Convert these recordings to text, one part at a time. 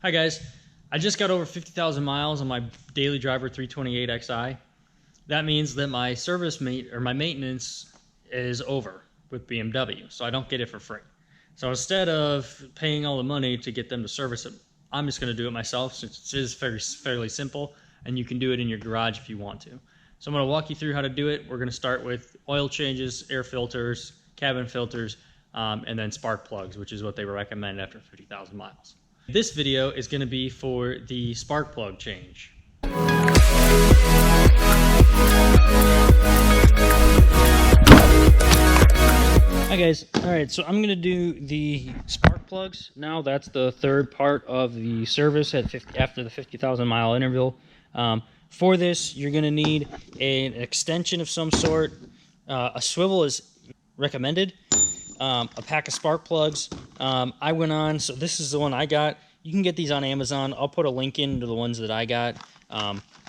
Hi guys, I just got over 50,000 miles on my daily driver 328xi. That means that my my maintenance is over with BMW, so I don't get it for free. So instead of paying all the money to get them to service it, I'm just going to do it myself, since it is fairly simple, and you can do it in your garage if you want to. So I'm going to walk you through how to do it. We're going to start with oil changes, air filters, cabin filters, and then spark plugs, which is what they recommend after 50,000 miles. This video is going to be for the spark plug change. Hi guys, alright, so I'm going to do the spark plugs. Now that's the third part of the service after the 50,000 mile interval. For this, you're going to need an extension of some sort. A swivel is recommended. A pack of spark plugs. I went on, so this is the one I got. You can get these on Amazon. I'll put a link into the ones that I got.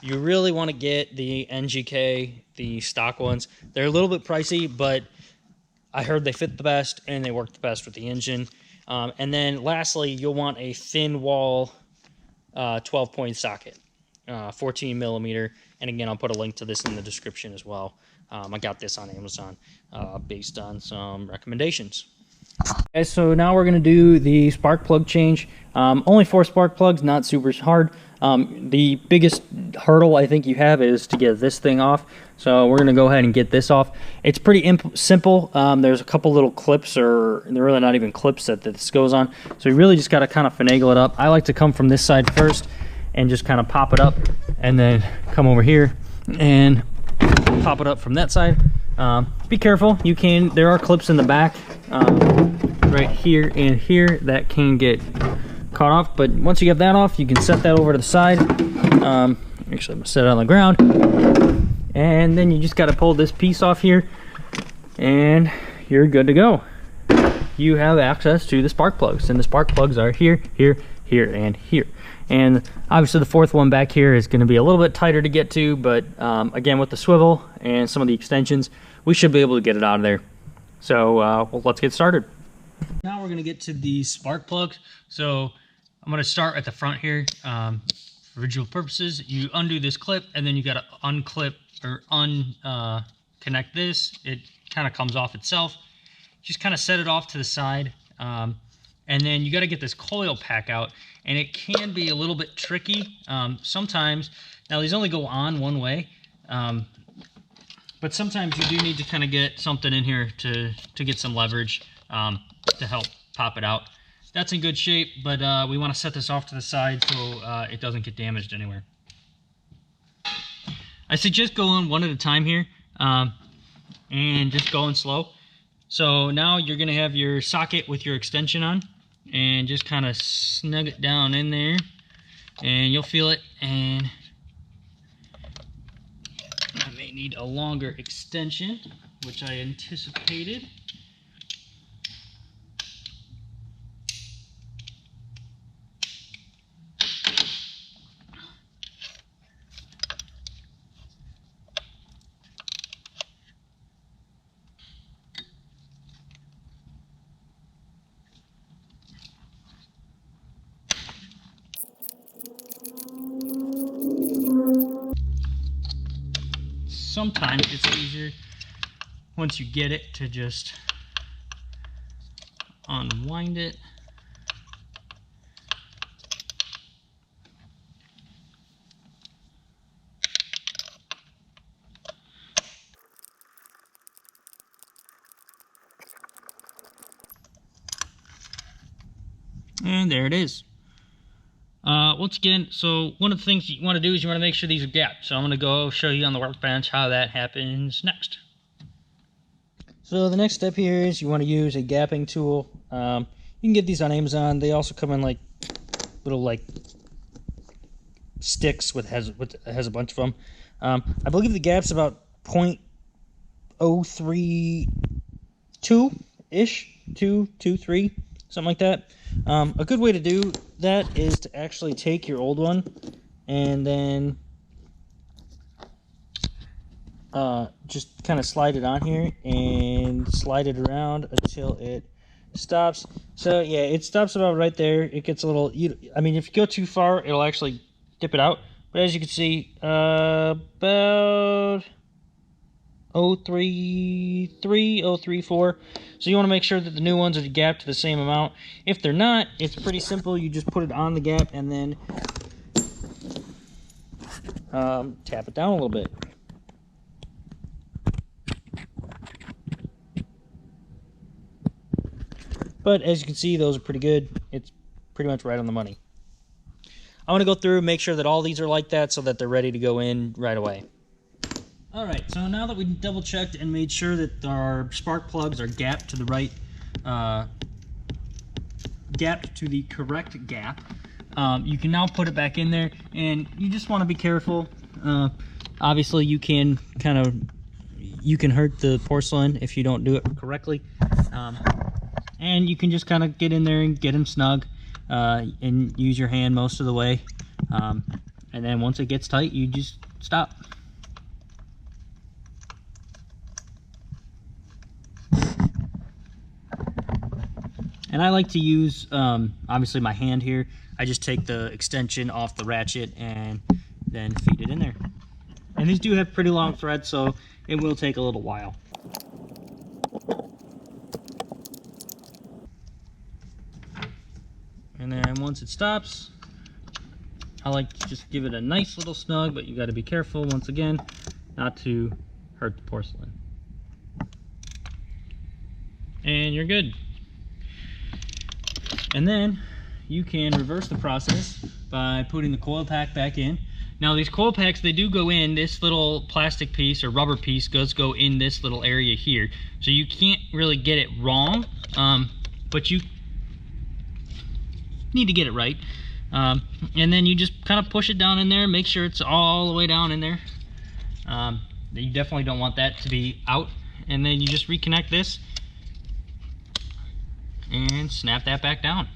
You really want to get the NGK, the stock ones. They're a little bit pricey, but I heard they fit the best and they work the best with the engine. And then lastly, you'll want a thin wall 12-point socket, 14 millimeter. And again, I'll put a link to this in the description as well. I got this on Amazon based on some recommendations. Okay, so now we're going to do the spark plug change. Only 4 spark plugs, not super hard. The biggest hurdle I think you have is to get this thing off. So we're going to go ahead and get this off. It's pretty simple. There's a couple little clips, or they're really not even clips that this goes on. So you really just got to kind of finagle it up. I like to come from this side first and just kind of pop it up, and then come over here and pop it up from that side. Be careful. There are clips in the back right here and here that can get caught off, but once you get that off, you can set that over to the side. Actually, I'm gonna set it on the ground, and then you just got to pull this piece off here and you're good to go. You have access to the spark plugs, and the spark plugs are here, here, here, and here. And obviously the fourth one back here is going to be a little bit tighter to get to, but again, with the swivel and some of the extensions, we should be able to get it out of there. So well, let's get started. Now we're going to get to the spark plugs. So I'm going to start at the front here. For visual purposes, you undo this clip, and then you got to unclip or unconnect this. It kind of comes off itself. Just kind of set it off to the side. And then you got to get this coil pack out, and it can be a little bit tricky sometimes. Now these only go on one way, but sometimes you do need to kind of get something in here to get some leverage to help pop it out. That's in good shape, but we want to set this off to the side so it doesn't get damaged anywhere. I suggest going one at a time here and just going slow. So now you're going to have your socket with your extension on, and just kind of snug it down in there, and you'll feel it. And I may need a longer extension, which I anticipated. Sometimes it's easier once you get it to just unwind it. And there it is. Once again, so one of the things you want to do is you want to make sure these are gapped. So I'm going to go show you on the workbench how that happens next. So the next step here is you want to use a gapping tool. You can get these on Amazon. They also come in like little sticks has a bunch of them. I believe the gap's about 0.032-ish, 2.23, something like that. A good way to do that is to actually take your old one and then just kind of slide it on here and slide it around until it stops. So yeah, it stops about right there. It gets a little, I mean, if you go too far, it'll actually dip it out. But as you can see, about 033, 034. So you want to make sure that the new ones are gapped to the same amount. If they're not, it's pretty simple. You just put it on the gap and then tap it down a little bit. But as you can see, those are pretty good. It's pretty much right on the money. I'm going to go through and make sure that all these are like that so that they're ready to go in right away. Alright, so now that we double checked and made sure that our spark plugs are gapped to the right, gapped to the correct gap, you can now put it back in there, and you just want to be careful. Obviously you can you can hurt the porcelain if you don't do it correctly. And you can just kind of get in there and get them snug, and use your hand most of the way. And then once it gets tight, you just stop. And I like to use, obviously, my hand here. I just take the extension off the ratchet and then feed it in there. And these do have pretty long threads, so it will take a little while. And then once it stops, I like to just give it a nice little snug, but you got to be careful, once again, not to hurt the porcelain. And you're good. And then you can reverse the process by putting the coil pack back in. Now these coil packs, they do go in, this little plastic piece or rubber piece does go in this little area here. So you can't really get it wrong, but you need to get it right. And then you just kind of push it down in there, make sure it's all the way down in there. You definitely don't want that to be out. And then you just reconnect this and snap that back down.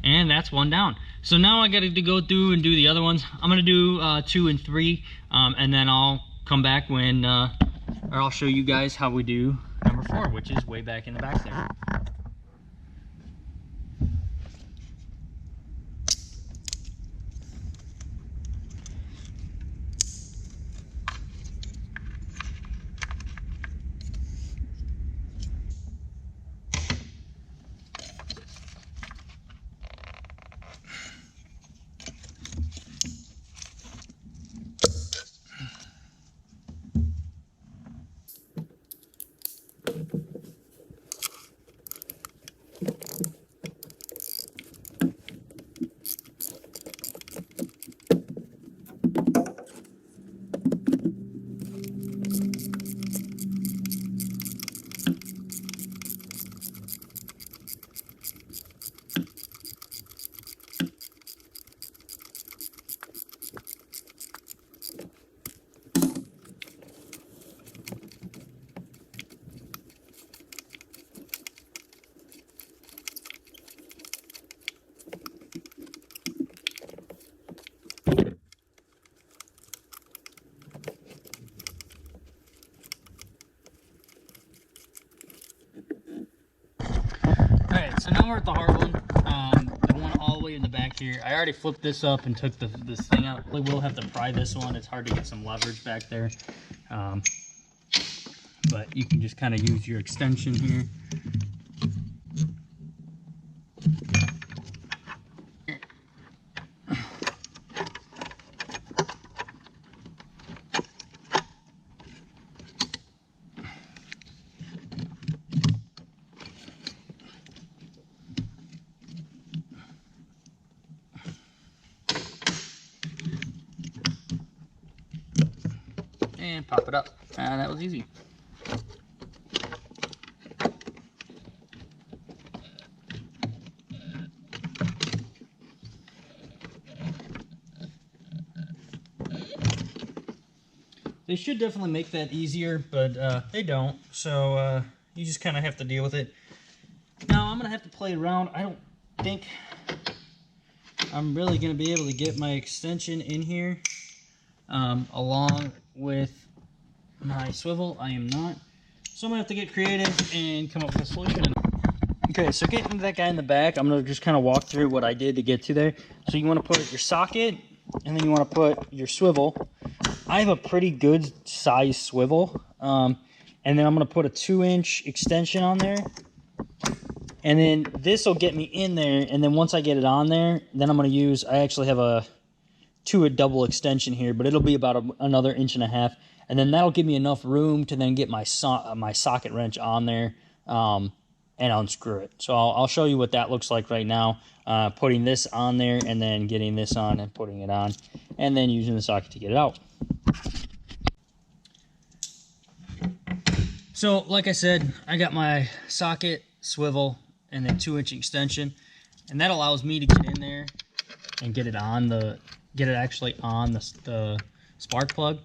And that's one down. So now I got to go through and do the other ones. I'm going to do 2 and 3, and then I'll come back when, or I'll show you guys how we do number 4, which is way back in the back there. So now we're at the hard one, the one all the way in the back here. I already flipped this up and took this thing out. We will have to pry this one. It's hard to get some leverage back there. But you can just kind of use your extension here. And pop it up. That was easy. They should definitely make that easier, but they don't. So you just kind of have to deal with it. Now I'm going to have to play around. I don't think I'm really going to be able to get my extension in here along with my swivel. I am not. So I'm going to have to get creative and come up with a solution. Okay, so getting to that guy in the back, I'm going to just kind of walk through what I did to get to there. So you want to put your socket, and then you want to put your swivel. I have a pretty good size swivel, and then I'm going to put a 2-inch extension on there. And then this will get me in there, and then once I get it on there, then I'm going to use, I actually have a double extension here, but it'll be about another 1.5 inches. And then that'll give me enough room to then get my socket wrench on there and unscrew it. So I'll show you what that looks like right now, putting this on there and then getting this on and putting it on, and then using the socket to get it out. So like I said, I got my socket, swivel, and then 2-inch extension, and that allows me to get in there and get it actually on the spark plug.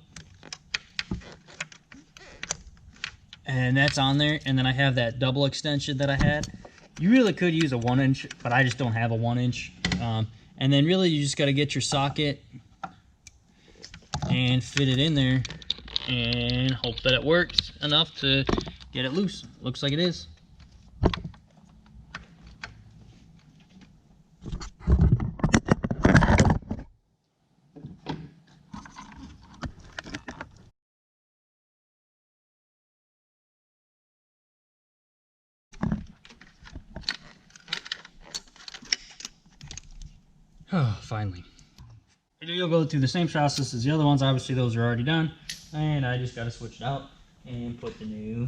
And that's on there, and then I have that double extension that I had. You really could use a 1-inch, but I just don't have a 1-inch. And then really you just got to get your socket and fit it in there and hope that it works enough to get it loose. Looks like it is. Oh, finally. You'll go through the same process as the other ones. Obviously, those are already done. And I just got to switch it out and put the new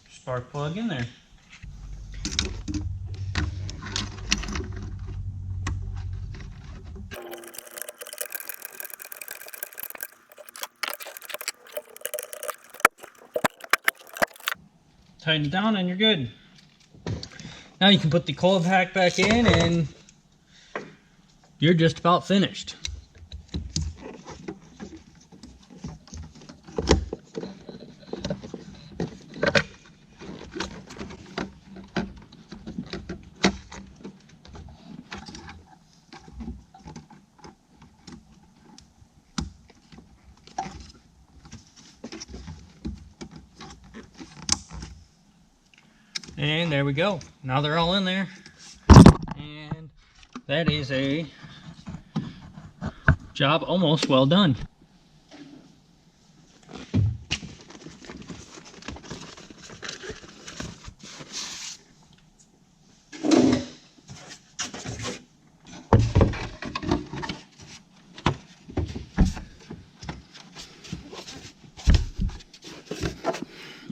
spark plug in there. Tighten it down and you're good. Now you can put the coil pack back in and you're just about finished. And there we go. Now they're all in there. And that is a job almost well done.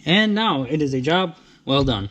And now it is a job well done.